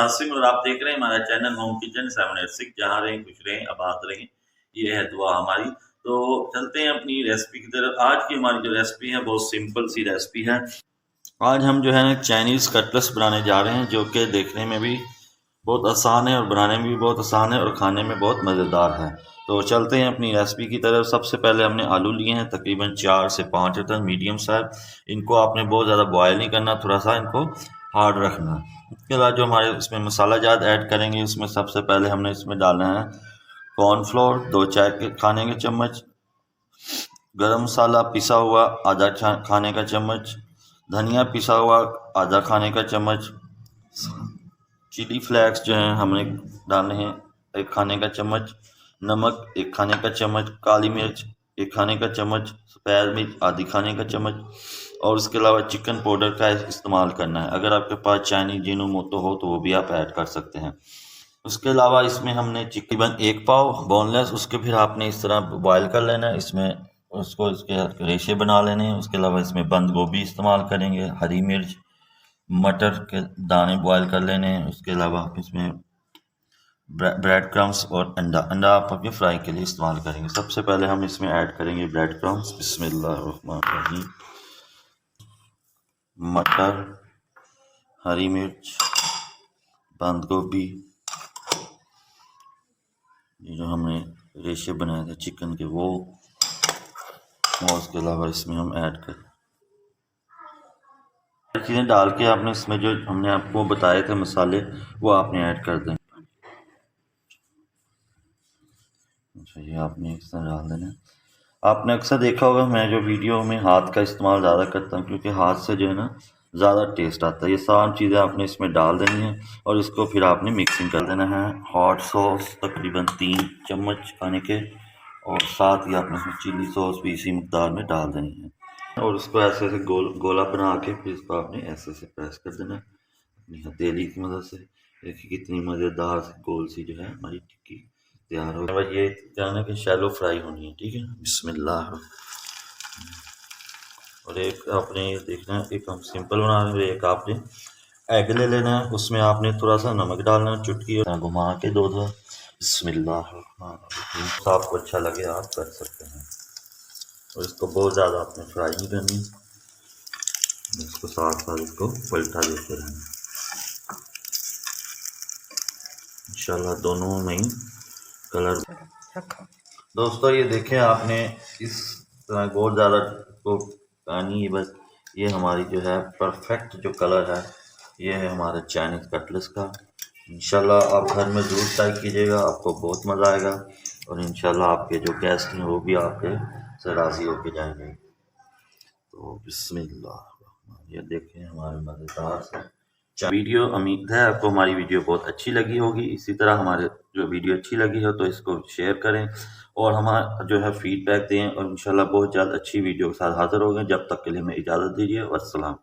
आसिम और आप देख रहे हैं हमारा चैनल होम किचन 786। जहाँ रहें खुश रहें आबाद रहें, ये है दुआ हमारी। तो चलते हैं अपनी रेसिपी की तरफ। आज की हमारी जो रेसिपी है बहुत सिंपल सी रेसिपी है। आज हम जो है चाइनीज़ कटलेट्स बनाने जा रहे हैं, जो कि देखने में भी बहुत आसान है और बनाने में भी बहुत आसान है और खाने में बहुत मज़ेदार है। तो चलते हैं अपनी रेसिपी की तरफ। सबसे पहले हमने आलू लिए हैं, तकरीबन 4 से 5 अदद मीडियम साइज। इनको आपने बहुत ज़्यादा बॉयल नहीं करना, थोड़ा सा इनको हार्ड रखना। उसके बाद जो हमारे इसमें मसाला जात ऐड करेंगे, उसमें सबसे पहले हमने इसमें डालना है कॉर्नफ्लोर 2 चाय के खाने के चम्मच, गरम मसाला पिसा हुआ आधा खाने का चम्मच, धनिया पिसा हुआ आधा खाने का चम्मच, चिली फ्लेक्स जो हैं हमने डालने हैं 1 खाने का चम्मच, नमक 1 खाने का चम्मच, काली मिर्च 1 खाने का चम्मच, सफ़ेद मिर्च आधी खाने का चम्मच, और उसके अलावा चिकन पाउडर का इस्तेमाल करना है। अगर आपके पास चाइनीज जिनोमोटो हो तो वो भी आप ऐड कर सकते हैं। उसके अलावा इसमें हमने चिकन 1 पाव बोनलेस, उसके फिर आपने इस तरह बॉयल कर लेना है। इसमें उसको इसके रेशे बना लेने हैं। उसके अलावा इसमें बंद गोभी इस्तेमाल करेंगे, हरी मिर्च, मटर के दाने बॉयल कर लेने हैं। उसके अलावा इसमें ब्रेड क्रम्स और अंडा आप अपने फ्राई के लिए इस्तेमाल करेंगे। सबसे पहले हम इसमें ऐड करेंगे ब्रेड क्रम्स। बिस्मिल्लाहिर्रहमानिर्रहीम, मटर, हरी मिर्च, बंद गोभी, ये जो हमने रेशे बनाए थे चिकन के वो, और उसके अलावा इसमें हम ऐड कर चीज़ें डाल के आपने इसमें जो हमने आपको बताए थे मसाले वो आपने ऐड कर दें। अच्छा, ये आपने इस तरह डाल देना। आपने अक्सर देखा होगा मैं जो वीडियो में हाथ का इस्तेमाल ज़्यादा करता हूँ, क्योंकि हाथ से जो है ना ज़्यादा टेस्ट आता है। ये सारी चीज़ें आपने इसमें डाल देनी है और इसको फिर आपने मिक्सिंग कर देना है। हॉट सॉस तकरीबन 3 चम्मच खाने के, और साथ ही आपने इसमें चिली सॉस भी इसी मकदार में डाल देनी है। और उसको ऐसे ऐसे गोला बना के फिर इसको आपने ऐसे ऐसे प्रेस कर देना अपनी हथेली की मदद से। देखिए कितनी मज़ेदार गोल सी जो है हमारी टिक्की तैयार हो गई। ये जाना कि शैलो फ्राई होनी है, ठीक है। बिस्मिल्लाह। और एक आपने देखना है, एक हम सिंपल बना रहे हैं, एक आपने एग ले लेना है, उसमें आपने थोड़ा सा नमक डालना है, चुटकी घुमा के दो। बिस्मिल्लाह। आपको अच्छा लगे आप कर सकते हैं। और इसको बहुत ज़्यादा आपने फ्राई नहीं करनी, इसको साथ साथ इसको पलटा देते रहना। इंशाल्लाह दोनों में ही कलर। दोस्तों ये देखें आपने इस तरह बहुत ज़्यादा को पानी है, बस ये हमारी जो है परफेक्ट जो कलर है ये है हमारे चाइनीज़ कटलेट्स का। इंशाल्लाह आप घर में ज़रूर ट्राई कीजिएगा, आपको बहुत मज़ा आएगा और इंशाल्लाह आपके जो गेस्ट हैं वो भी आपके से राज़ी होके जाएंगे। तो बिस्मिल्लाह। ये देखें हमारे मज़ेदार से वीडियो। उम्मीद है आपको हमारी वीडियो बहुत अच्छी लगी होगी। इसी तरह हमारे जो वीडियो अच्छी लगी हो तो इसको शेयर करें और हमारा जो है फीडबैक दें, और इंशाल्लाह बहुत जल्द अच्छी वीडियो के साथ हाज़िर होंगे। जब तक के लिए हमें इजाज़त दीजिए। वस्सलाम।